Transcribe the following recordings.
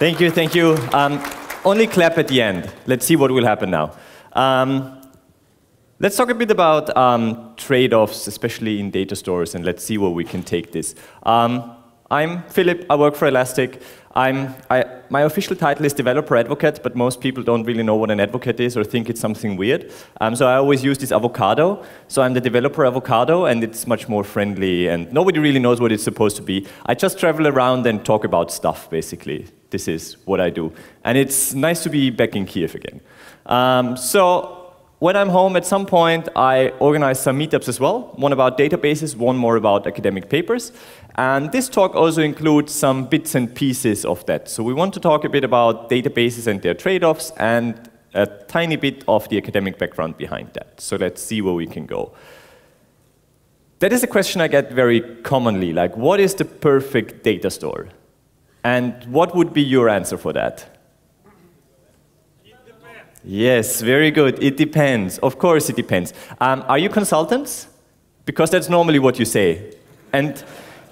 Thank you, thank you. Only clap at the end. Let's see what will happen now. Let's talk a bit about trade-offs, especially in data stores, and let's see where we can take this. I'm Philipp, I work for Elastic. My official title is developer advocate, but most people don't really know what an advocate is or think it's something weird. So I always use this avocado. So I'm the developer avocado, and it's much more friendly, and nobody really knows what it's supposed to be. I just travel around and talk about stuff, basically. This is what I do. And it's nice to be back in Kiev again. So when I'm home at some point, I organize some meetups as well, one about databases, one more about academic papers. And this talk also includes some bits and pieces of that. So we want to talk a bit about databases and their trade-offs and a tiny bit of the academic background behind that. So let's see where we can go. That is a question I get very commonly, like what is the perfect data store? And what would be your answer for that? Yes, very good. It depends. Of course it depends. Are you consultants? Because that's normally what you say. And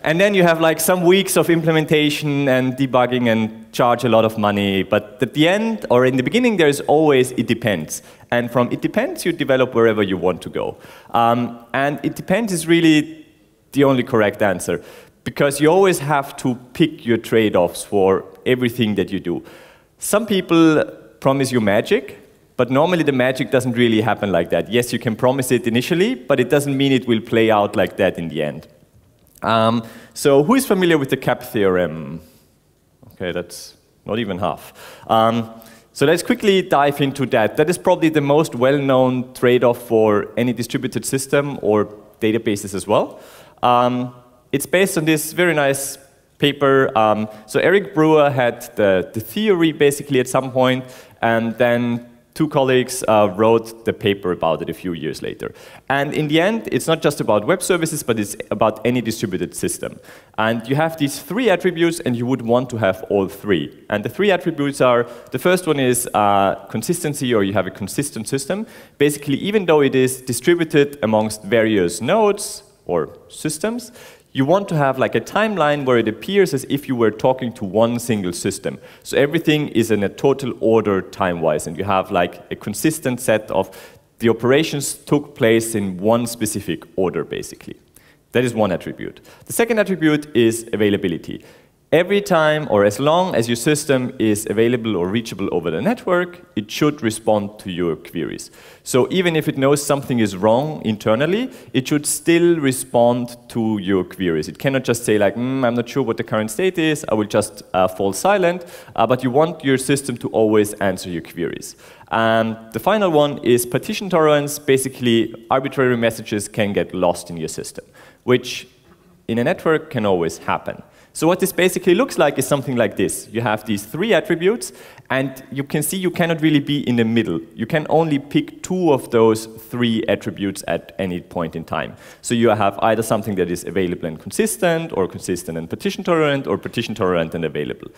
then you have like some weeks of implementation and debugging and charge a lot of money. But at the end, or in the beginning, there's always it depends. And from it depends, you develop wherever you want to go. And it depends is really the only correct answer. Because you always have to pick your trade-offs for everything that you do. Some people promise you magic, but normally the magic doesn't really happen like that. Yes, you can promise it initially, but it doesn't mean it will play out like that in the end. So who is familiar with the FAB Theorem? Okay, that's not even half. So let's quickly dive into that. That is probably the most well-known trade-off for any distributed system or databases as well. It's based on this very nice paper. So Eric Brewer had the theory basically at some point, and then two colleagues wrote the paper about it a few years later. And in the end, it's not just about web services, but it's about any distributed system. And you have these three attributes, and you would want to have all three. And the three attributes are, the first one is consistency, or you have a consistent system. Basically, even though it is distributed amongst various nodes or systems, you want to have like a timeline where it appears as if you were talking to one single system. So everything is in a total order time-wise, and you have like a consistent set of the operations took place in one specific order, basically. That is one attribute. The second attribute is availability. Every time, or as long as your system is available or reachable over the network, it should respond to your queries. So even if it knows something is wrong internally, it should still respond to your queries. It cannot just say like, I'm not sure what the current state is, I will just fall silent, but you want your system to always answer your queries. And the final one is partition tolerance. Basically, arbitrary messages can get lost in your system, which in a network can always happen. So what this basically looks like is something like this. You have these three attributes, and you can see you cannot really be in the middle. You can only pick two of those three attributes at any point in time. So you have either something that is available and consistent, or consistent and partition tolerant, or partition tolerant and available.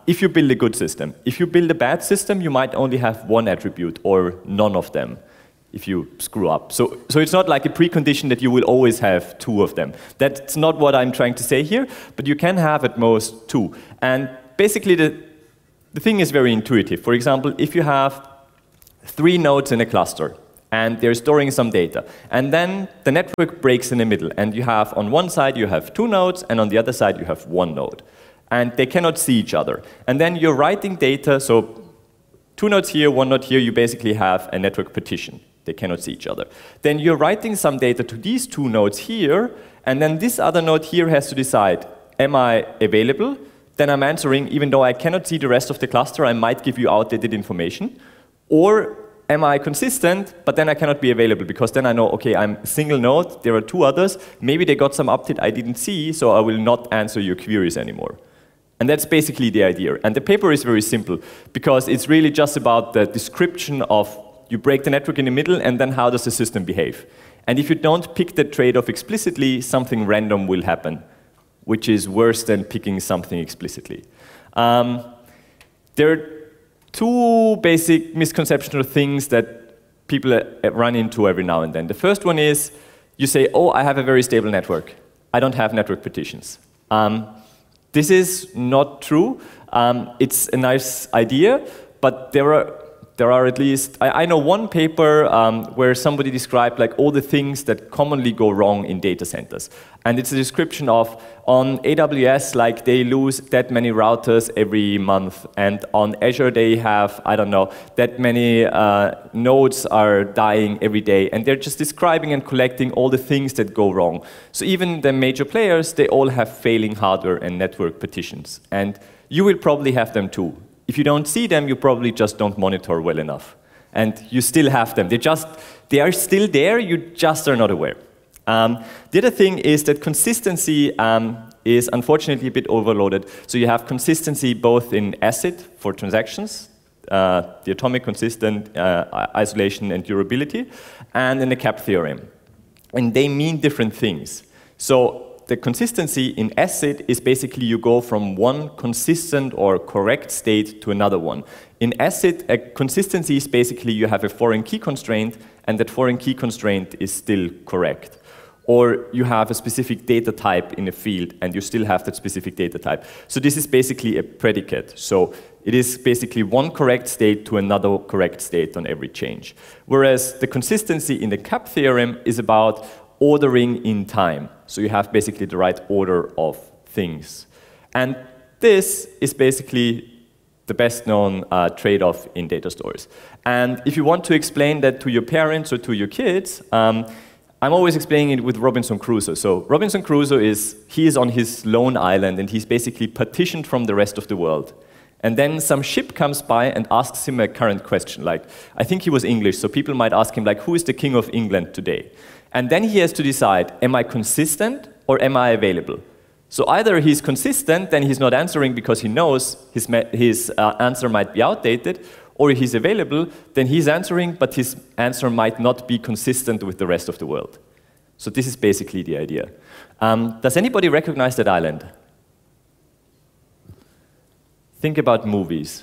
If you build a good system. If you build a bad system, you might only have one attribute, or none of them, if you screw up. So it's not like a precondition that you will always have two of them. That's not what I'm trying to say here, but you can have at most two. And basically the thing is very intuitive. For example, if you have three nodes in a cluster, and they're storing some data, and then the network breaks in the middle, and you have on one side you have two nodes, and on the other side you have one node. And they cannot see each other. And then you're writing data, so two nodes here, one node here, you basically have a network partition. They cannot see each other. Then you're writing some data to these two nodes here, and then this other node here has to decide, am I available? Then I'm answering, even though I cannot see the rest of the cluster, I might give you outdated information. Or am I consistent, but then I cannot be available, because then I know, okay, I'm a single node, there are two others, maybe they got some update I didn't see, so I will not answer your queries anymore. And that's basically the idea. And the paper is very simple, because it's really just about the description of you break the network in the middle, and then how does the system behave? And if you don't pick the trade-off explicitly, something random will happen, which is worse than picking something explicitly. There are two basic misconceptions or things that people run into every now and then. The first one is, you say, oh, I have a very stable network. I don't have network partitions. This is not true. It's a nice idea, but there are at least, I know one paper where somebody described like all the things that commonly go wrong in data centers. And it's a description of, on AWS, like they lose that many routers every month. And on Azure, they have, I don't know, that many nodes are dying every day. And they're just describing and collecting all the things that go wrong. So even the major players, they all have failing hardware and network partitions. And you will probably have them too. If you don't see them, you probably just don't monitor well enough. And you still have them. They are still there, you just are not aware. The other thing is that consistency is unfortunately a bit overloaded. So you have consistency both in ACID for transactions, the atomic consistent isolation and durability, and in the CAP theorem. And they mean different things. So the consistency in ACID is basically you go from one consistent or correct state to another one. In ACID, a consistency is basically you have a foreign key constraint, and that foreign key constraint is still correct. Or you have a specific data type in a field, and you still have that specific data type. So this is basically a predicate. So it is basically one correct state to another correct state on every change. Whereas the consistency in the CAP theorem is about ordering in time. So you have basically the right order of things. And this is basically the best known trade-off in data stores. And if you want to explain that to your parents or to your kids, I'm always explaining it with Robinson Crusoe. So Robinson Crusoe he is on his lone island, and he's basically partitioned from the rest of the world. And then some ship comes by and asks him a current question. Like, I think he was English, so people might ask him, like, who is the king of England today? And then he has to decide, am I consistent or am I available? So either he's consistent, then he's not answering because he knows his answer might be outdated, or he's available, then he's answering, but his answer might not be consistent with the rest of the world. So this is basically the idea. Does anybody recognize that island? Think about movies.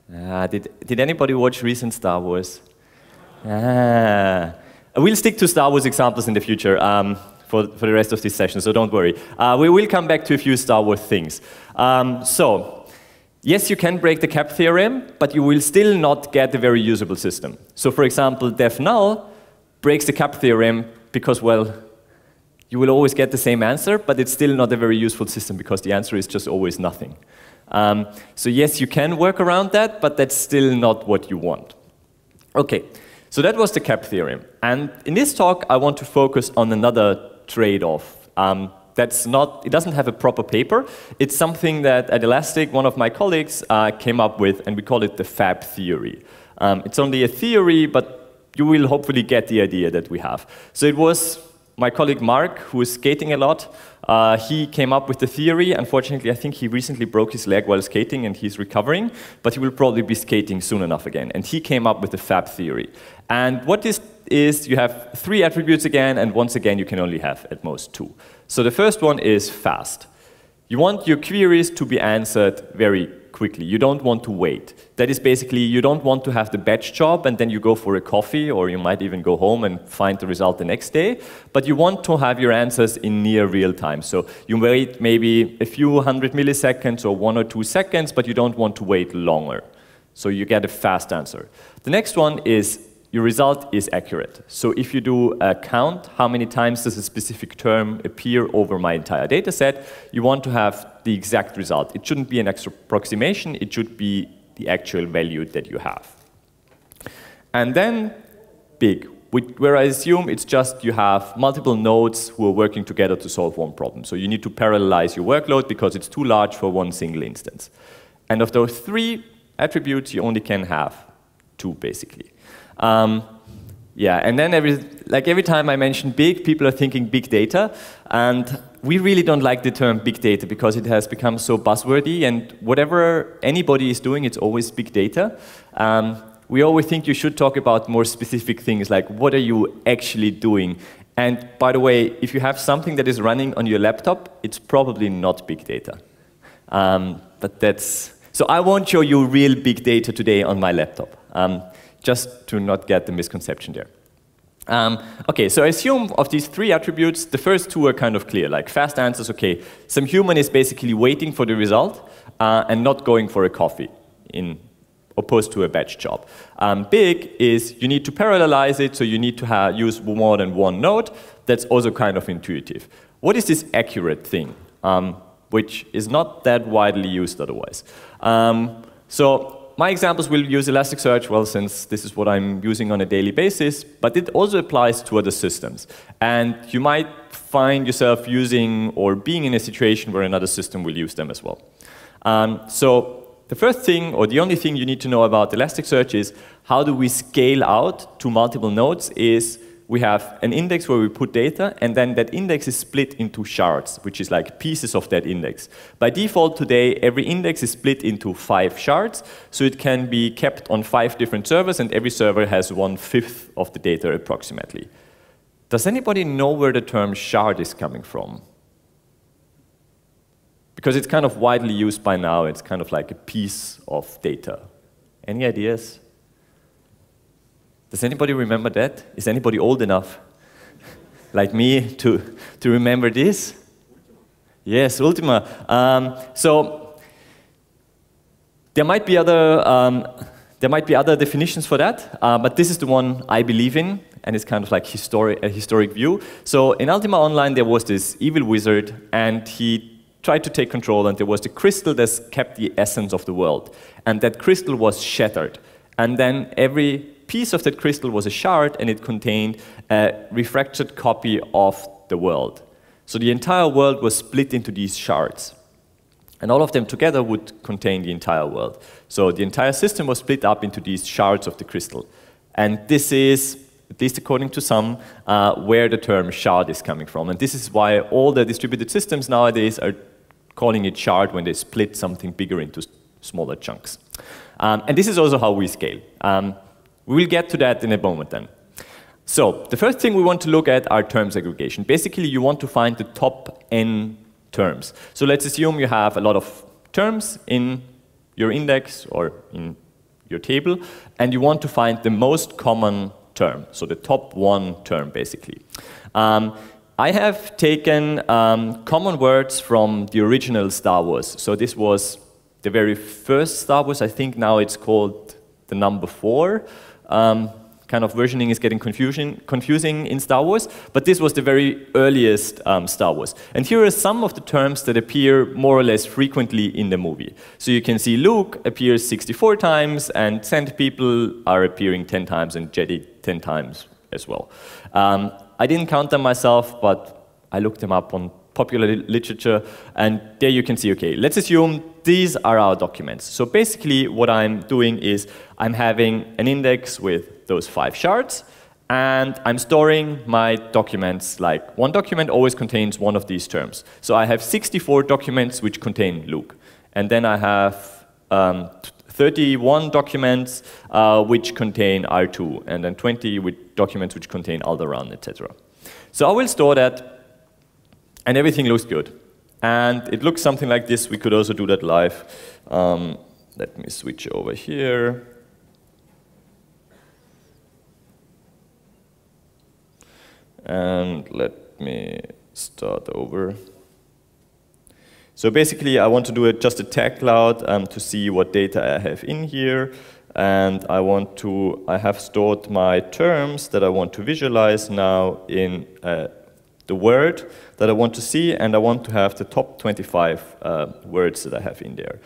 Did anybody watch recent Star Wars? We'll stick to Star Wars examples in the future for the rest of this session, so don't worry. We will come back to a few Star Wars things. So, yes, you can break the CAP theorem, but you will still not get a very usable system. So, for example, def null breaks the CAP theorem because, well, you will always get the same answer, but it's still not a very useful system because the answer is just always nothing. So yes, you can work around that, but that's still not what you want. Okay, so that was the CAP theorem. And in this talk, I want to focus on another trade-off. It doesn't have a proper paper. It's something that at Elastic, one of my colleagues came up with, and we call it the FAB Theory. It's only a theory, but you will hopefully get the idea that we have. So it was my colleague Mark, who is skating a lot. He came up with the theory. Unfortunately, I think he recently broke his leg while skating, and he's recovering, but he will probably be skating soon enough again. And he came up with the FAB theory. And what this is, you have 3 attributes again, and once again, you can only have at most 2. So the first one is fast. You want your queries to be answered very quickly. You don't want to wait. That is basically, you don't want to have the batch job and then you go for a coffee, or you might even go home and find the result the next day, but you want to have your answers in near real time. So you wait maybe a few hundred milliseconds or 1 or 2 seconds, but you don't want to wait longer. So you get a fast answer. The next one is your result is accurate. So if you do a count, how many times does a specific term appear over my entire data set, you want to have the exact result. It shouldn't be an approximation, it should be the actual value that you have. And then big, where I assume it's just you have multiple nodes who are working together to solve one problem. So you need to parallelize your workload because it's too large for one single instance. And of those 3 attributes, you only can have 2, basically. Yeah, and then every time I mention big, people are thinking big data, and we really don't like the term big data because it has become so buzzwordy, and whatever anybody is doing, it's always big data. We always think you should talk about more specific things, like what are you actually doing? And by the way, if you have something that is running on your laptop, it's probably not big data. So I won't show you real big data today on my laptop. Just to not get the misconception there. Okay, so I assume of these three attributes, the first two are kind of clear, like fast answers, okay, some human is basically waiting for the result and not going for a coffee, in opposed to a batch job. Big is you need to parallelize it, so you need to use more than one node. That's also kind of intuitive. What is this accurate thing, which is not that widely used otherwise? So my examples will use Elasticsearch, well, since this is what I'm using on a daily basis, but it also applies to other systems. And you might find yourself using or being in a situation where another system will use them as well. So the first thing, or the only thing you need to know about Elasticsearch is how do we scale out to multiple nodes is we have an index where we put data, and then that index is split into shards, which is like pieces of that index. By default today, every index is split into 5 shards, so it can be kept on 5 different servers, and every server has 1/5 of the data approximately. Does anybody know where the term shard is coming from? Because it's kind of widely used by now, it's kind of like a piece of data. Any ideas? Does anybody remember that? Is anybody old enough, like me, to remember this? Yes, Ultima. So there might be other definitions for that, but this is the one I believe in, and it's kind of like a historic view. So in Ultima Online, there was this evil wizard, and he tried to take control, and there was the crystal that kept the essence of the world, and that crystal was shattered, and then every piece of that crystal was a shard, and it contained a refracted copy of the world. So the entire world was split into these shards, and all of them together would contain the entire world. So the entire system was split up into these shards of the crystal. And this is, at least according to some, where the term shard is coming from. And this is why all the distributed systems nowadays are calling it shard when they split something bigger into smaller chunks. And this is also how we scale. We will get to that in a moment then. So the first thing we want to look at are terms aggregation. Basically, you want to find the top n terms. So let's assume you have a lot of terms in your index or in your table, and you want to find the most common term, so the top one term, basically. I have taken common words from the original Star Wars. So this was the very first Star Wars. I think now it's called the number 4. Kind of versioning is getting confusing in Star Wars, but this was the very earliest Star Wars. And here are some of the terms that appear more or less frequently in the movie. So you can see Luke appears 64 times, and Sand People are appearing 10 times, and Jedi 10 times as well. I didn't count them myself, but I looked them up on popular literature, and there you can see, okay, let's assume these are our documents. So basically what I'm doing is I'm having an index with those 5 shards, and I'm storing my documents, like one document always contains one of these terms. So I have 64 documents which contain Luke, and then I have 31 documents which contain R2, and then 20 documents which contain Alderaan, etc. So I will store that, and everything looks good. And it looks something like this. We could also do that live. Let me switch over here. And let me start over. So basically, I want to do just a tag cloud to see what data I have in here. And I have stored my terms that I want to visualize now in the word that I want to see, and I want to have the top 25 words that I have in there.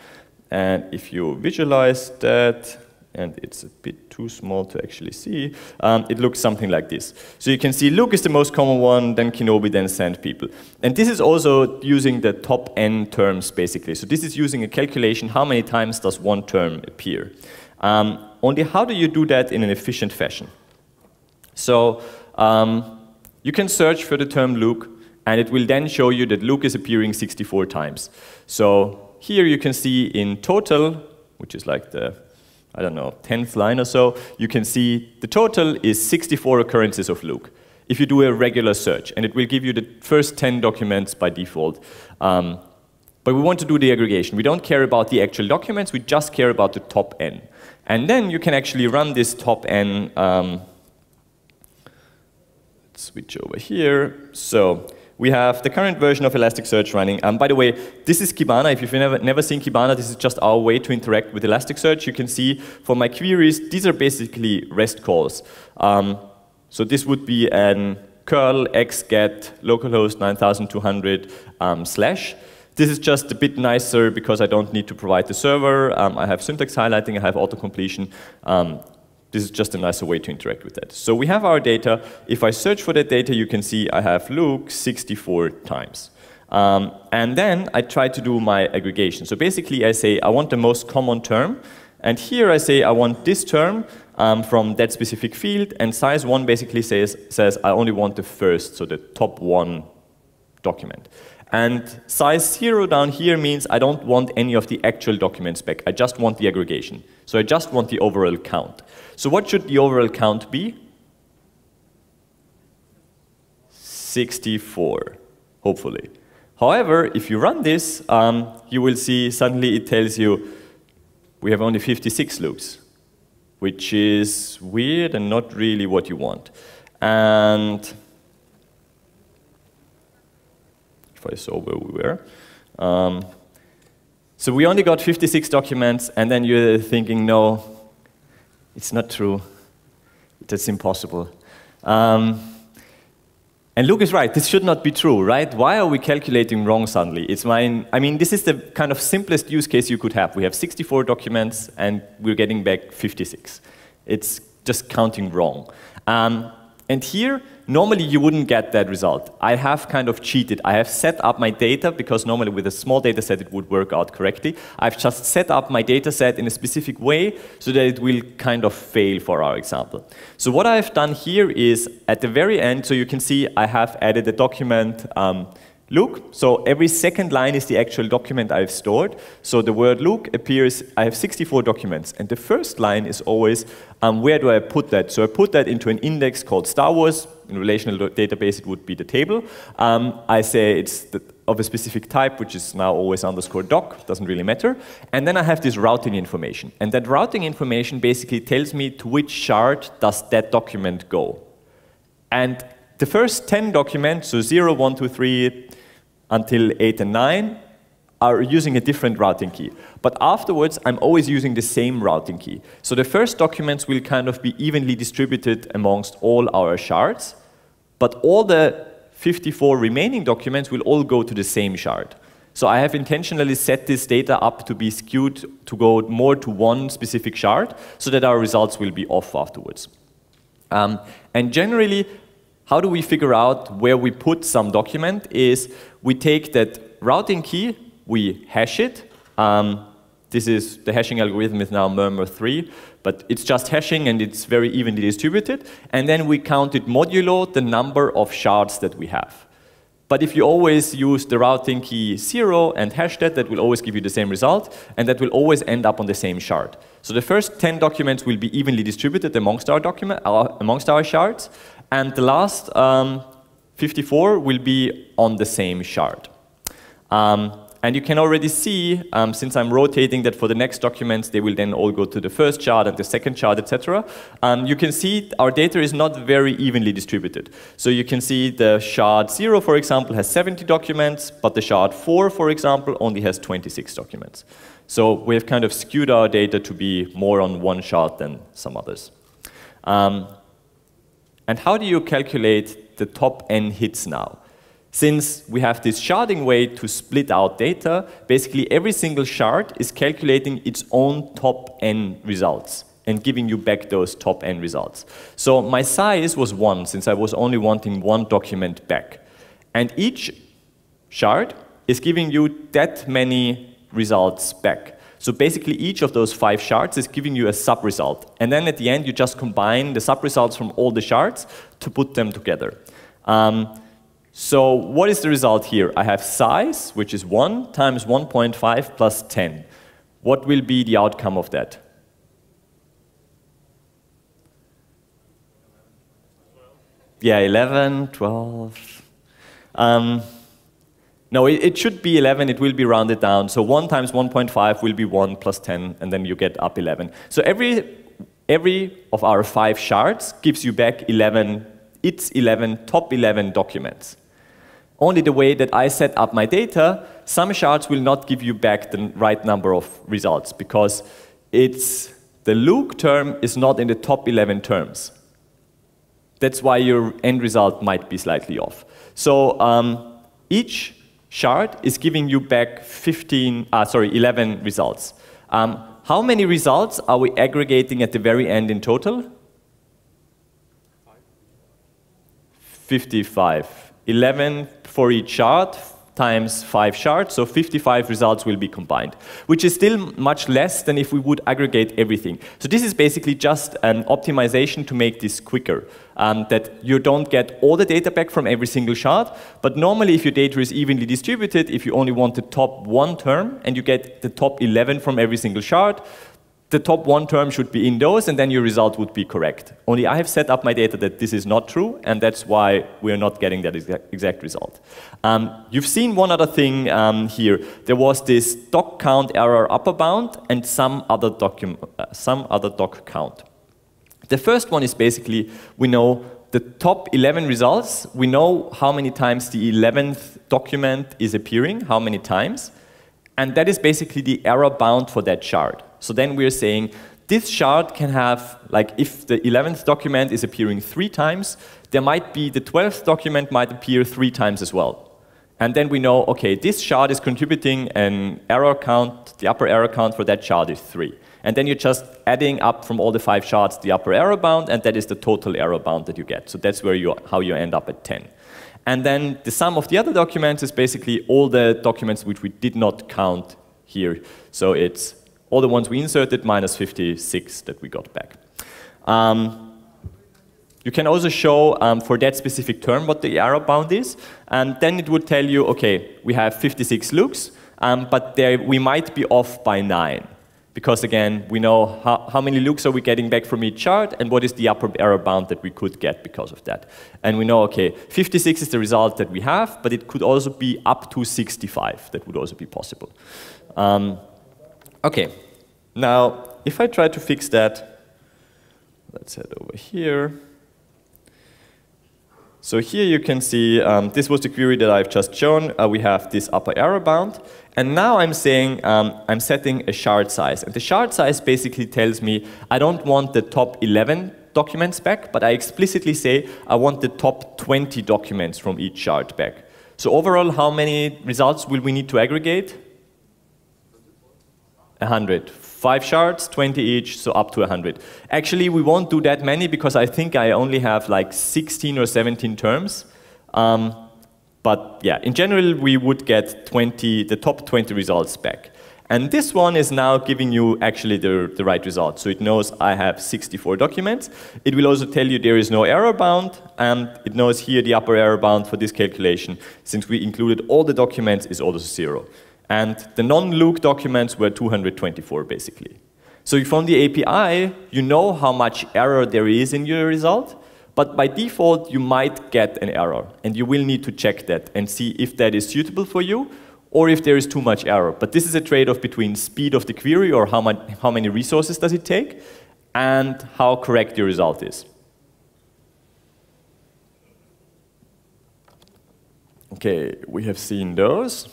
And if you visualize that, and it's a bit too small to actually see, it looks something like this. So you can see Luke is the most common one, then Kenobi, then Sand People. And this is also using the top n terms, basically. So this is using a calculation, how many times does one term appear? Only how do you do that in an efficient fashion? So you can search for the term Luke, and it will then show you that Luke is appearing 64 times. So here you can see in total, which is like the, I don't know, 10th line or so, you can see the total is 64 occurrences of Luke. If you do a regular search, and it will give you the first 10 documents by default. But we want to do the aggregation. We don't care about the actual documents, we just care about the top n. And then you can actually run this top n switch over here. So we have the current version of Elasticsearch running. By the way, this is Kibana. If you've never seen Kibana, this is just our way to interact with Elasticsearch. You can see for my queries, these are basically REST calls. So this would be an curl xget localhost 9200 /. This is just a bit nicer because I don't need to provide the server. I have syntax highlighting, I have autocompletion. This is just a nicer way to interact with that. So we have our data. If I search for that data, you can see I have Luke 64 times. And then I try to do my aggregation. So basically I say I want the most common term. And here I say I want this term from that specific field. And size 1 basically says I only want the first, so the top 1 document. And size 0 down here means I don't want any of the actual documents back. I just want the aggregation. So I just want the overall count. So what should the overall count be? 64, hopefully. However, if you run this, you will see suddenly it tells you we have only 56 loops, which is weird and not really what you want. And if I saw where we were. So we only got 56 documents, and then you're thinking, no, it's not true. That's impossible. And Luke is right. This should not be true, right? Why are we calculating wrong suddenly? I mean, this is the kind of simplest use case you could have. We have 64 documents, and we're getting back 56. It's just counting wrong. And here, normally you wouldn't get that result. I have kind of cheated. I have set up my data, because normally with a small data set it would work out correctly. I've just set up my data set in a specific way so that it will kind of fail for our example. So what I've done here is, at the very end, so you can see I have added a document Luke. So every second line is the actual document I've stored. So the word Luke appears, I have 64 documents. And the first line is always, where do I put that? So I put that into an index called Star Wars. In relational database, it would be the table. I say it's of a specific type, which is now always _doc, doesn't really matter. And then I have this routing information. And that routing information basically tells me to which shard does that document go. And the first 10 documents, so 0, 1, 2, 3, until 8 and 9, are using a different routing key. But afterwards, I'm always using the same routing key. So the first documents will kind of be evenly distributed amongst all our shards, but all the 54 remaining documents will all go to the same shard. So I have intentionally set this data up to be skewed to go more to one specific shard, so that our results will be off afterwards. And generally, how do we figure out where we put some document is we take that routing key, we hash it. This is the hashing algorithm is now murmur 3, but it's just hashing and it's very evenly distributed. And then we count it modulo the number of shards that we have. But if you always use the routing key 0 and hash that, that will always give you the same result, and that will always end up on the same shard. So the first 10 documents will be evenly distributed amongst our shards, and the last 54 will be on the same shard. And you can already see, since I'm rotating that for the next documents, they will then all go to the first shard and the second shard, etc. You can see our data is not very evenly distributed. So you can see the shard 0, for example, has 70 documents, but the shard 4, for example, only has 26 documents. So we have kind of skewed our data to be more on one shard than some others. And how do you calculate the top n hits now? Since we have this sharding way to split out data, basically every single shard is calculating its own top n results and giving you back those top n results. So my size was 1, since I was only wanting one document back. And each shard is giving you that many results back. So basically each of those 5 shards is giving you a sub-result. And then at the end you just combine the sub-results from all the shards to put them together. So what is the result here? I have size, which is 1 times 1.5 plus 10. What will be the outcome of that? Yeah, 11, 12. No, it should be 11. It will be rounded down. So 1 times 1.5 will be 1 plus 10, and then you get up 11. So every of our 5 shards gives you back 11 its top 11 documents. Only the way that I set up my data, some shards will not give you back the right number of results because the Luke term is not in the top 11 terms. That's why your end result might be slightly off. So each shard is giving you back 11 results. How many results are we aggregating at the very end in total? 55. 11 for each shard times 5 shards, so 55 results will be combined, which is still much less than if we would aggregate everything. So this is basically just an optimization to make this quicker, that you don't get all the data back from every single shard, but normally if your data is evenly distributed, if you only want the top 1 term and you get the top 11 from every single shard, the top 1 term should be in those, and then your result would be correct. Only I have set up my data that this is not true, and that's why we're not getting that exact result. You've seen one other thing here. There was this doc count error upper bound and some other doc count. The first one is basically, we know the top 11 results. We know how many times the 11th document is appearing, how many times, and that is basically the error bound for that shard. So then we're saying this shard can have, like if the 11th document is appearing 3 times, there might be the 12th document might appear 3 times as well. And then we know, okay, this shard is contributing an error count, the upper error count for that shard is 3. And then you're just adding up from all the 5 shards the upper error bound, and that is the total error bound that you get. So that's where how you end up at 10. And then the sum of the other documents is basically all the documents which we did not count here. So it's all the ones we inserted minus 56 that we got back. You can also show for that specific term what the error bound is, and then it would tell you, okay, we have 56 looks, but we might be off by 9. Because again, we know how many looks are we getting back from each chart, and what is the upper error bound that we could get because of that. And we know, okay, 56 is the result that we have, but it could also be up to 65. That would also be possible. Okay, now if I try to fix that, let's head over here. So here you can see, this was the query that I've just shown. We have this upper error bound. And now I'm saying, I'm setting a shard size. And the shard size basically tells me I don't want the top 11 documents back, but I explicitly say I want the top 20 documents from each shard back. So overall, how many results will we need to aggregate? 100. 5 shards, 20 each, so up to 100. Actually, we won't do that many because I think I only have like 16 or 17 terms. But yeah, in general, we would get the top 20 results back. And this one is now giving you actually the right result. So it knows I have 64 documents. It will also tell you there is no error bound, and it knows here the upper error bound for this calculation, since we included all the documents, is also 0. And the non-Luke documents were 224, basically. So from the API, you know how much error there is in your result, but by default, you might get an error, and you will need to check that and see if that is suitable for you, or if there is too much error. But this is a trade-off between speed of the query, or how many resources does it take, and how correct your result is. Okay, we have seen those.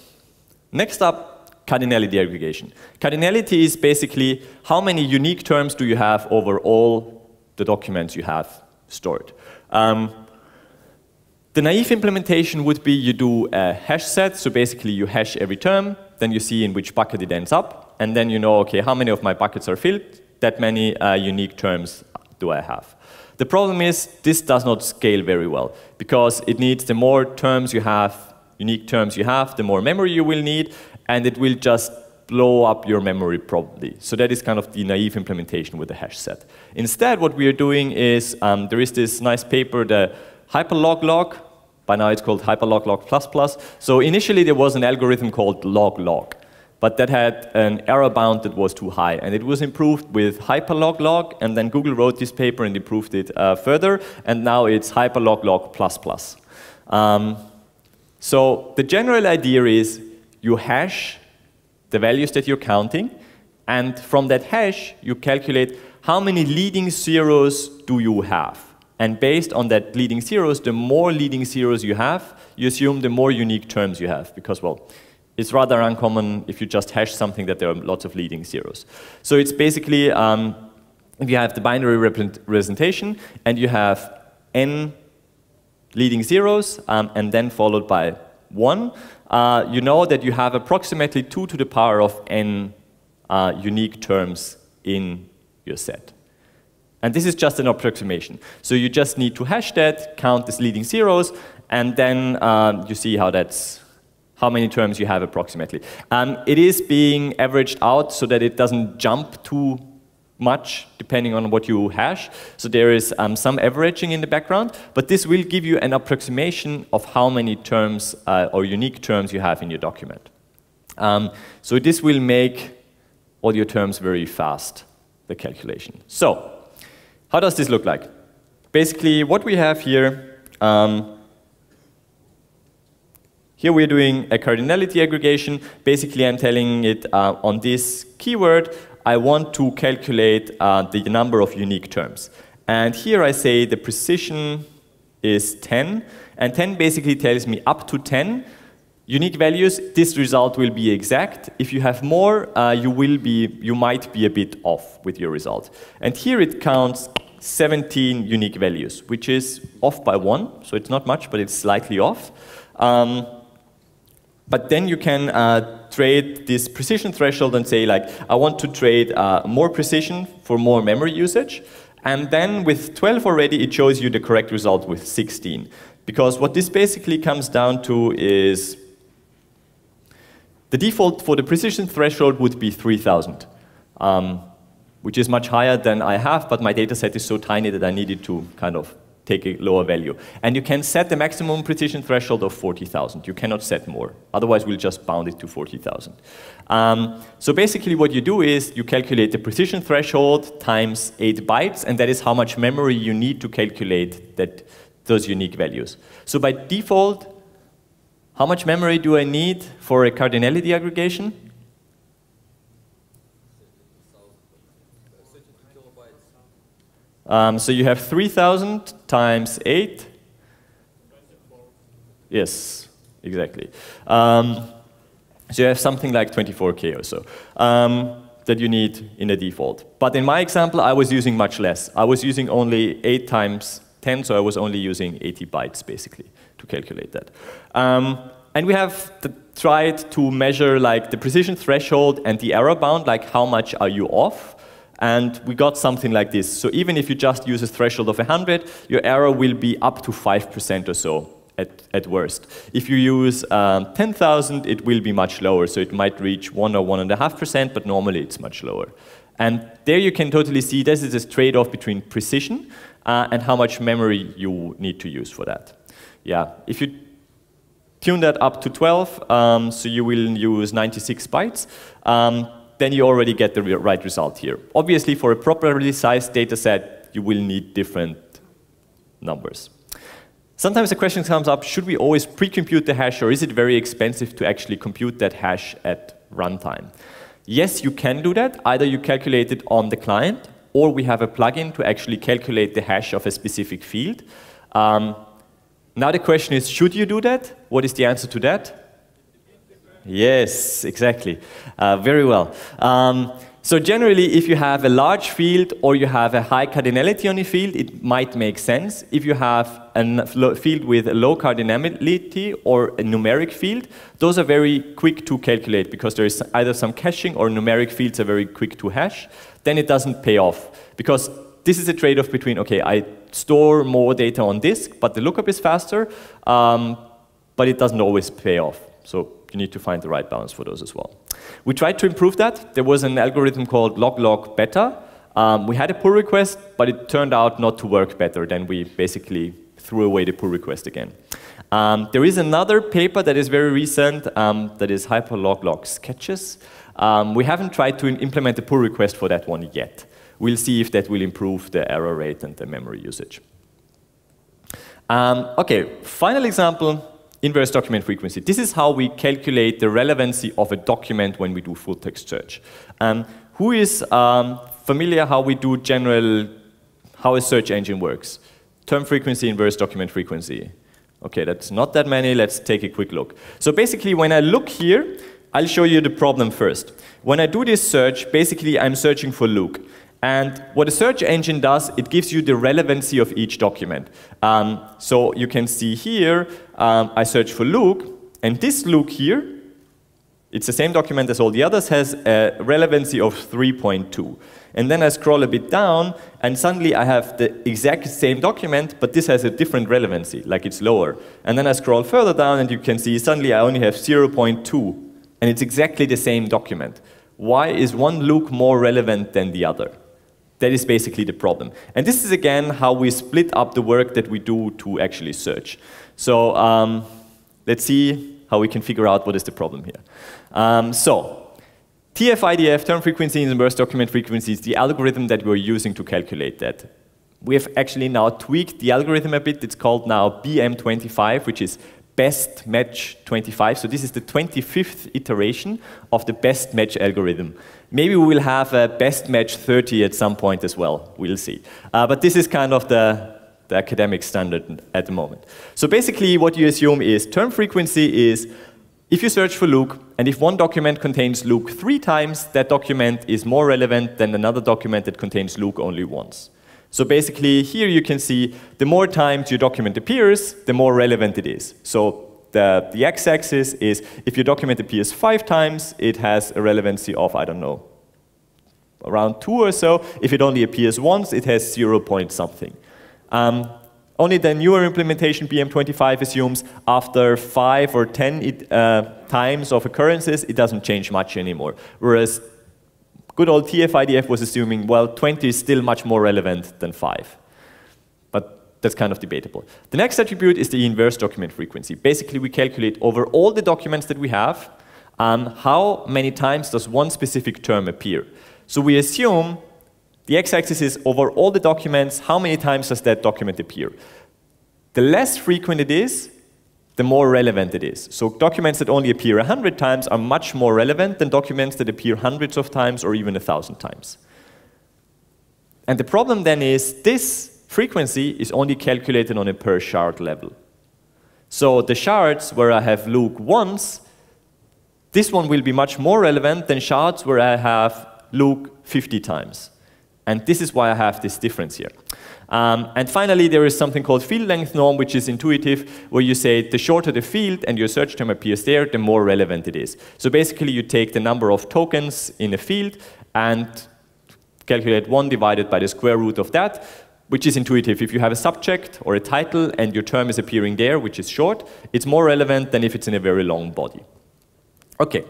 Next up, cardinality aggregation. Cardinality is basically how many unique terms do you have over all the documents you have stored. The naive implementation would be you do a hash set, so basically you hash every term, then you see in which bucket it ends up, and then you know, okay, how many of my buckets are filled, that many unique terms do I have. The problem is this does not scale very well, because it needs the more terms you have, unique terms you have, the more memory you will need, and it will just blow up your memory probably. So that is kind of the naive implementation with the hash set. Instead, what we are doing is, there is this nice paper, the hyperlog. By now it's called hyperlog++. So initially there was an algorithm called log, but that had an error bound that was too high, and it was improved with hyperlog, and then Google wrote this paper and improved it further, and now it's hyperlog++. So the general idea is you hash the values that you're counting, and from that hash you calculate how many leading zeros do you have. And based on that leading zeros, the more leading zeros you have, you assume the more unique terms you have. Because, well, it's rather uncommon if you just hash something that there are lots of leading zeros. So it's basically, if you have the binary representation and you have n leading zeros and then followed by 1, you know that you have approximately 2 to the power of n unique terms in your set. And this is just an approximation. So you just need to hash that, count these leading zeros, and then you see how many terms you have approximately. It is being averaged out so that it doesn't jump too much depending on what you hash. So there is some averaging in the background, but this will give you an approximation of how many terms or unique terms you have in your document. So this will make all your terms very fast, the calculation. So how does this look like? Basically, what we have here, here we're doing a cardinality aggregation. Basically, I'm telling it on this keyword, I want to calculate the number of unique terms. And here I say the precision is 10, and 10 basically tells me up to 10 unique values, this result will be exact. If you have more, you might be a bit off with your result. And here it counts 17 unique values, which is off by 1, so it's not much, but it's slightly off. But then you can trade this precision threshold and say, like, I want to trade more precision for more memory usage. And then with 12 already, it shows you the correct result with 16. Because what this basically comes down to is the default for the precision threshold would be 3000, which is much higher than I have, but my data set is so tiny that I needed to kind of take a lower value. And you can set the maximum precision threshold of 40,000. You cannot set more. Otherwise, we'll just bound it to 40,000. So basically what you do is you calculate the precision threshold times 8 bytes, and that is how much memory you need to calculate those unique values. So by default, how much memory do I need for a cardinality aggregation? 32 kilobytes. So you have 3000 times 8. Yes, exactly. So you have something like 24K or so that you need in the default. But in my example, I was using much less. I was using only 8 times 10, so I was only using 80 bytes, basically, to calculate that. And we have tried to measure like the precision threshold and the error bound, like how much are you off? And we got something like this. So even if you just use a threshold of 100, your error will be up to 5% or so at worst. If you use 10,000, it will be much lower. So it might reach 1 or 1.5%, but normally it's much lower. And there you can totally see this is a trade-off between precision and how much memory you need to use for that. Yeah, if you tune that up to 12, so you will use 96 bytes, then you already get the right result here. Obviously, for a properly sized data set, you will need different numbers. Sometimes the question comes up, should we always pre-compute the hash, or is it very expensive to actually compute that hash at runtime? Yes, you can do that. Either you calculate it on the client, or we have a plugin to actually calculate the hash of a specific field. Now the question is, should you do that? What is the answer to that? Yes, exactly. Very well. So generally, if you have a large field or you have a high cardinality on a field, it might make sense. If you have a field with a low cardinality or a numeric field, those are very quick to calculate because there is either some caching or numeric fields are very quick to hash. Then it doesn't pay off because this is a trade-off between, okay, I store more data on disk, but the lookup is faster, but it doesn't always pay off. So you need to find the right balance for those as well. We tried to improve that. There was an algorithm called log beta. We had a pull request, but it turned out not to work better. Then we basically threw away the pull request again. There is another paper that is very recent that is hyperlog sketches. We haven't tried to implement the pull request for that one yet. We'll see if that will improve the error rate and the memory usage. Okay, final example, inverse document frequency. This is how we calculate the relevancy of a document when we do full text search. Who is familiar how we do how a search engine works? term frequency, inverse document frequency. Okay, that's not that many. Let's take a quick look. So basically, when I look here, I'll show you the problem first. When I do this search, basically, I'm searching for Luke. And what a search engine does, it gives you the relevancy of each document. So you can see here, I search for Luke, and this Luke here, it's the same document as all the others, has a relevancy of 3.2. And then I scroll a bit down, and suddenly I have the exact same document, but this has a different relevancy, like it's lower. And then I scroll further down, and you can see suddenly I only have 0.2, and it's exactly the same document. Why is one Luke more relevant than the other? That is basically the problem. And this is, again, how we split up the work that we do to actually search. So let's see how we can figure out what is the problem here. TF-IDF, term frequency and inverse document frequency, is the algorithm that we're using to calculate that. We have actually now tweaked the algorithm a bit. It's called now BM25, which is best match 25. So this is the 25th iteration of the best match algorithm. Maybe we will have a best match 30 at some point as well. We'll see. But this is kind of the academic standard at the moment. So basically what you assume is term frequency is if you search for Luke, and if one document contains Luke 3 times, that document is more relevant than another document that contains Luke only once. So basically, here you can see the more times your document appears, the more relevant it is. So the x-axis is if your document appears 5 times, it has a relevancy of, I don't know, around 2 or so. If it only appears once, it has 0 point something. Only the newer implementation, BM25, assumes after 5 or 10 times of occurrences, it doesn't change much anymore. Whereas good old TF-IDF was assuming, well, 20 is still much more relevant than 5. But that's kind of debatable. The next attribute is the inverse document frequency. Basically, we calculate over all the documents that we have, how many times does one specific term appear. So we assume the x-axis is over all the documents, how many times does that document appear? The less frequent it is, the more relevant it is. So documents that only appear 100 times are much more relevant than documents that appear hundreds of times or even 1,000 times. And the problem then is this frequency is only calculated on a per shard level. So the shards where I have Luke once, this one will be much more relevant than shards where I have Luke 50 times. And this is why I have this difference here. And finally, there is something called field length norm, which is intuitive, where you say the shorter the field and your search term appears there, the more relevant it is. So basically, you take the number of tokens in a field and calculate 1 divided by the square root of that, which is intuitive. If you have a subject or a title and your term is appearing there, which is short, it's more relevant than if it's in a very long body. Okay.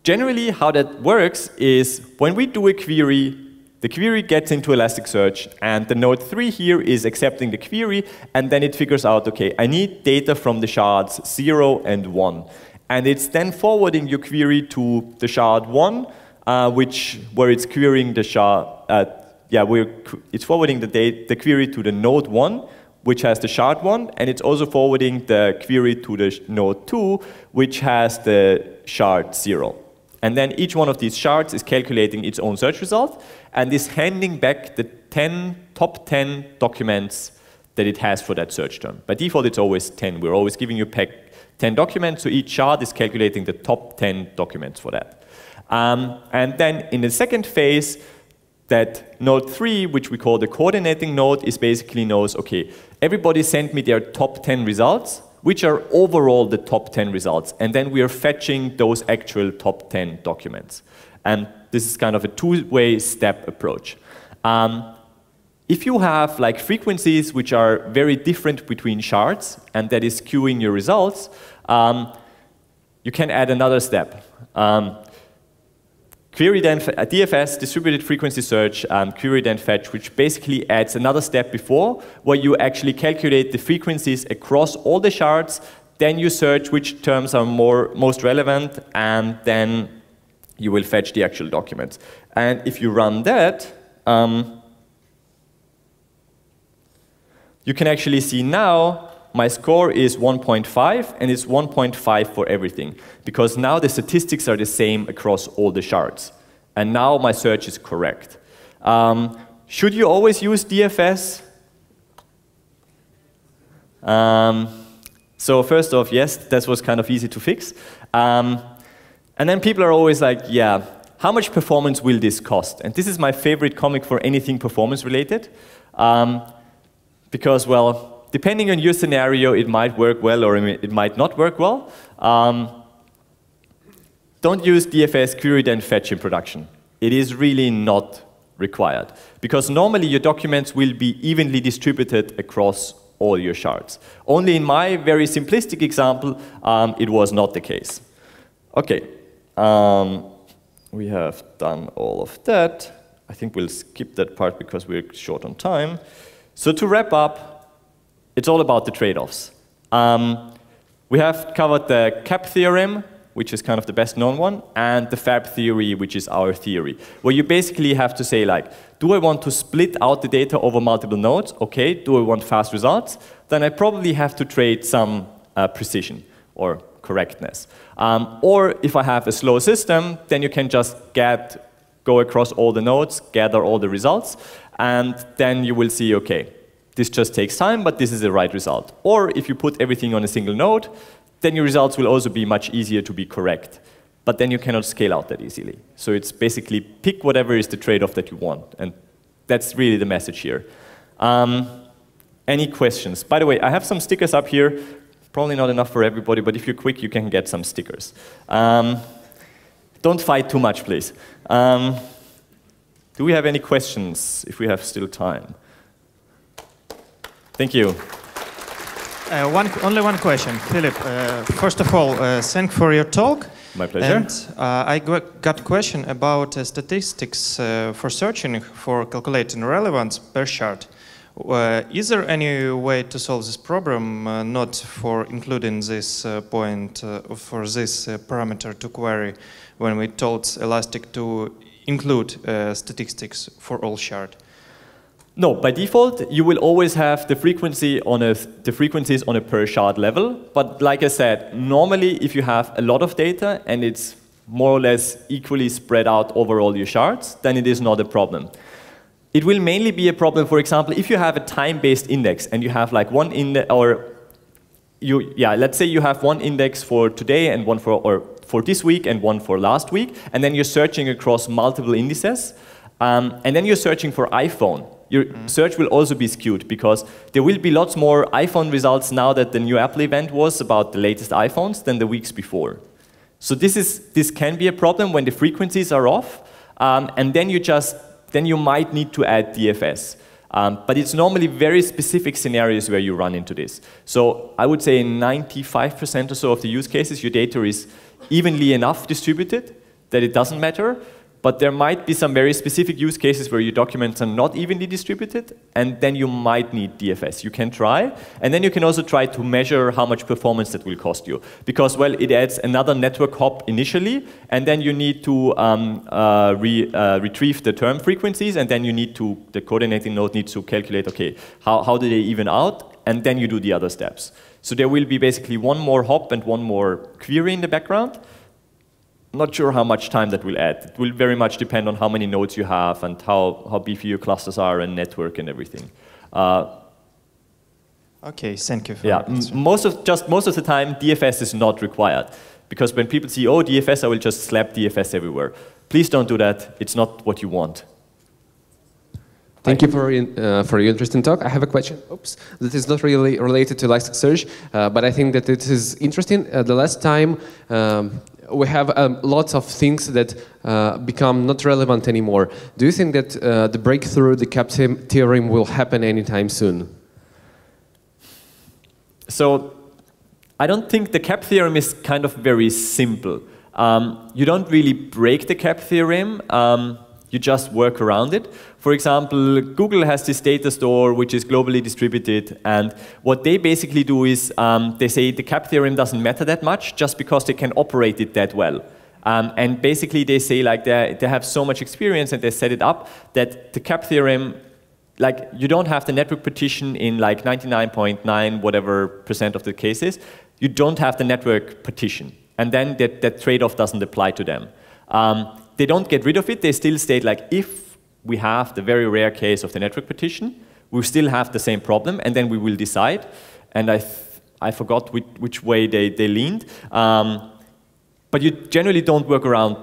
Generally, how that works is when we do a query, the query gets into Elasticsearch, and the node 3 here is accepting the query, and then it figures out, okay, I need data from the shards 0 and 1. And it's then forwarding your query to the shard 1, where it's querying the shard, it's forwarding the query to the node 1, which has the shard 1, and it's also forwarding the query to the node 2, which has the shard 0. And then each one of these shards is calculating its own search result and is handing back the top 10 documents that it has for that search term. By default, it's always 10. We're always giving you 10 documents, so each shard is calculating the top 10 documents for that. And then in the second phase, that node 3, which we call the coordinating node, is basically knows, okay, everybody sent me their top 10 results, which are overall the top 10 results. And then we are fetching those actual top 10 documents. And this is kind of a two-way step approach. If you have like frequencies which are very different between shards, and that is queuing your results, you can add another step. Query then DFS, distributed frequency search, query then fetch, which basically adds another step before, where you actually calculate the frequencies across all the shards, then you search which terms are most relevant, and then you will fetch the actual documents. And if you run that, you can actually see now my score is 1.5, and it's 1.5 for everything, because now the statistics are the same across all the shards. And now my search is correct. Should you always use DFS? So first off, yes, that was kind of easy to fix. And then people are always like, yeah, how much performance will this cost? And this is my favorite comic for anything performance related. Because, well, depending on your scenario, it might work well or it might not work well. Don't use DFS, query, then fetch in production. It is really not required. Because normally your documents will be evenly distributed across all your shards. Only in my very simplistic example, it was not the case. Okay, we have done all of that. I think we'll skip that part because we're short on time. So to wrap up, it's all about the trade-offs. We have covered the CAP theorem, which is kind of the best known one, and the FAB theory, which is our theory, where you basically have to say, like, do I want to split out the data over multiple nodes? Okay. Do I want fast results? Then I probably have to trade some precision or correctness. Or if I have a slow system, then you can just go across all the nodes, gather all the results, and then you will see, okay, this just takes time, but this is the right result. Or if you put everything on a single node, then your results will also be much easier to be correct. But then you cannot scale out that easily. So it's basically pick whatever is the trade-off that you want. And that's really the message here. Any questions? By the way, I have some stickers up here. Probably not enough for everybody, but if you're quick, you can get some stickers. Don't fight too much, please. Do we have any questions, if we have still time? Thank you. Only one question. Philipp, first of all, thanks for your talk. My pleasure. And I got a question about statistics for searching for calculating relevance per chart. Is there any way to solve this problem, not for including this point for this parameter to query when we told Elastic to include statistics for all chart? No, by default, you will always have the frequencies on a per shard level. But like I said, normally if you have a lot of data and it's more or less equally spread out over all your shards, then it is not a problem. It will mainly be a problem, for example, if you have a time-based index and you have like one index, let's say you have one index for today and one for this week and one for last week, and then you're searching across multiple indices, and then you're searching for iPhone. Your search will also be skewed because there will be lots more iPhone results now that the new Apple event was about the latest iPhones than the weeks before. So this can be a problem when the frequencies are off, and then you might need to add DFS. But it's normally very specific scenarios where you run into this. So I would say in 95% or so of the use cases, your data is evenly enough distributed that it doesn't matter. But there might be some very specific use cases where your documents are not evenly distributed, and then you might need DFS. You can try, and then you can also try to measure how much performance that will cost you. Because, well, it adds another network hop initially, and then you need to retrieve the term frequencies, and then the coordinating node needs to calculate, okay, how do they even out, and then you do the other steps. So there will be basically one more hop and one more query in the background. Not sure how much time that will add. It will very much depend on how many nodes you have and how beefy your clusters are and network and everything. Okay, thank you for that. Most of the time, DFS is not required. Because when people see, oh, DFS, I will just slap DFS everywhere. Please don't do that. It's not what you want. Thank you for your interesting talk. I have a question. Oops, that is not really related to Elasticsearch, but I think that it is interesting. The last time we have lots of things that become not relevant anymore. Do you think that the breakthrough, the CAP theorem, will happen anytime soon? So I don't think the CAP theorem is kind of very simple. You don't really break the CAP theorem. You just work around it. For example, Google has this data store which is globally distributed, and what they basically do is they say the CAP theorem doesn't matter that much just because they can operate it that well. And basically they say like they have so much experience and they set it up that the CAP theorem, like you don't have the network partition in like 99.9 whatever % of the cases. You don't have the network partition, and then that trade-off doesn't apply to them. They don't get rid of it. They still state like if we have the very rare case of the network partition, we still have the same problem, and then we will decide. and I forgot which way they leaned. But you generally don't work around,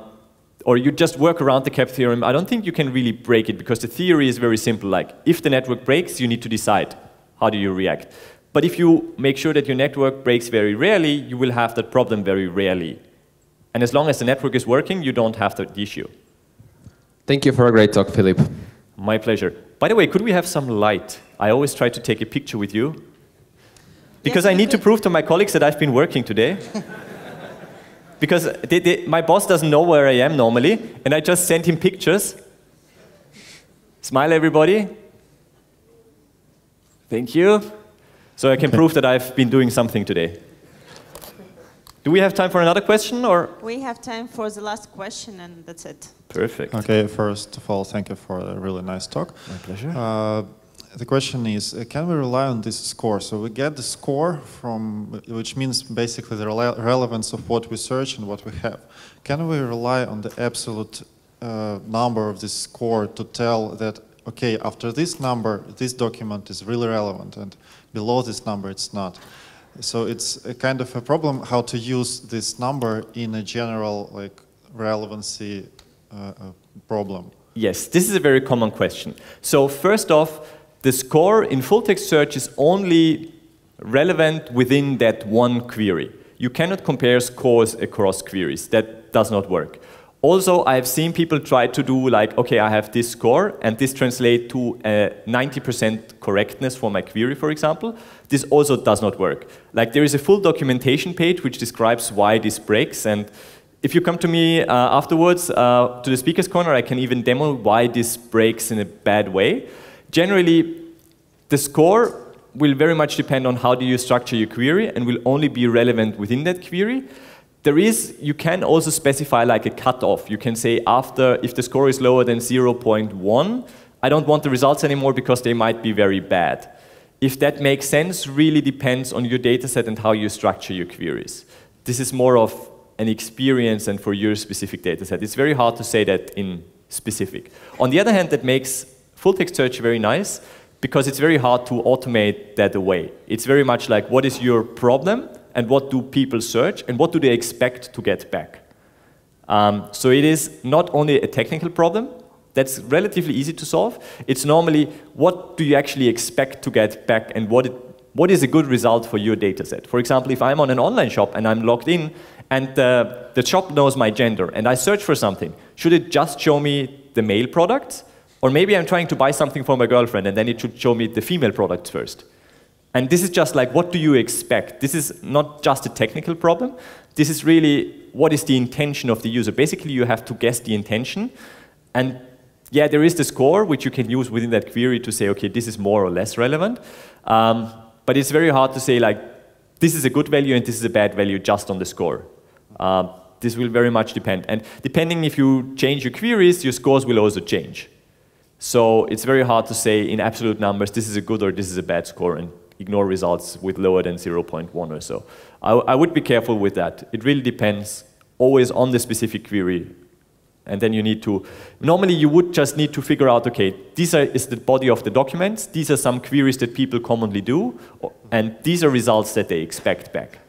or you just work around the cap theorem. I don't think you can really break it, because the theory is very simple. Like, if the network breaks, you need to decide how do you react. But if you make sure that your network breaks very rarely, you will have that problem very rarely. And as long as the network is working, you don't have that issue. Thank you for a great talk, Philipp. My pleasure. By the way, could we have some light? I always try to take a picture with you, because I need to prove to my colleagues that I've been working today. Because my boss doesn't know where I am normally, and I just sent him pictures. Smile, everybody. Thank you. So I can prove that I've been doing something today. Do we have time for another question, or? We have time for the last question, and that's it. Perfect. Okay, first of all, thank you for a really nice talk. My pleasure. The question is, can we rely on this score? So we get the score from, which means basically the relevance of what we search and what we have. Can we rely on the absolute number of this score to tell that, okay, after this number, this document is really relevant, and below this number, it's not? So it's a kind of a problem how to use this number in a general relevancy problem. Yes, this is a very common question. So first off, the score in full-text search is only relevant within that one query. You cannot compare scores across queries. That does not work. Also, I've seen people try to do like, okay, I have this score, and this translates to 90% correctness for my query, for example. This also does not work. Like, there is a full documentation page which describes why this breaks, and if you come to me afterwards to the speaker's corner, I can even demo why this breaks in a bad way. Generally, the score will very much depend on how do you structure your query, and will only be relevant within that query. You can also specify like a cutoff. You can say if the score is lower than 0.1, I don't want the results anymore because they might be very bad. If that makes sense, really depends on your dataset and how you structure your queries. This is more of an experience and for your specific dataset. It's very hard to say that in specific. On the other hand, that makes full-text search very nice, because it's very hard to automate that away. It's very much like, what is your problem? And what do people search, and what do they expect to get back? So it is not only a technical problem, that's relatively easy to solve. It's normally, what do you actually expect to get back, and what is a good result for your data set? For example, if I'm on an online shop and I'm logged in, and the shop knows my gender, and I search for something, should it just show me the male products? Or maybe I'm trying to buy something for my girlfriend, and then it should show me the female products first. And this is just like, what do you expect? This is not just a technical problem. This is really, what is the intention of the user? Basically, you have to guess the intention. And yeah, there is the score, which you can use within that query to say, okay, this is more or less relevant. But it's very hard to say, like, this is a good value and this is a bad value just on the score. This will very much depend. And depending if you change your queries, your scores will also change. So it's very hard to say in absolute numbers, this is a good or this is a bad score, and ignore results with lower than 0.1 or so. I would be careful with that. It really depends always on the specific query. And then you need to, normally you would just need to figure out, okay, is the body of the documents, these are some queries that people commonly do, and these are results that they expect back.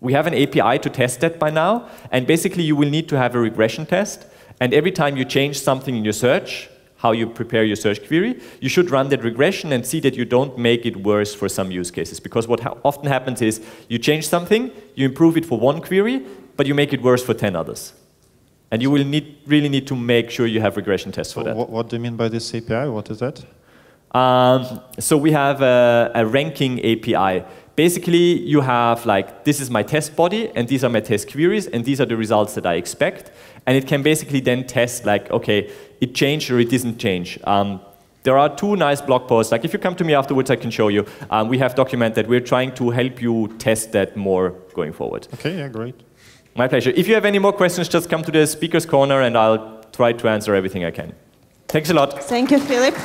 We have an API to test that by now, and basically you will need to have a regression test, and every time you change something in your search, how you prepare your search query, you should run that regression and see that you don't make it worse for some use cases. Because what often happens is you change something, you improve it for one query, but you make it worse for 10 others. And you will really need to make sure you have regression tests for that. What do you mean by this API? What is that? So we have a ranking API. Basically, you have like, this is my test body, and these are my test queries, and these are the results that I expect. And it can basically then test like, okay, it changed or it didn't change. There are two nice blog posts. Like if you come to me afterwards, I can show you. We have documented. We're trying to help you test that more going forward. Okay, yeah, great. My pleasure. If you have any more questions, just come to the speaker's corner and I'll try to answer everything I can. Thanks a lot. Thank you, Philipp.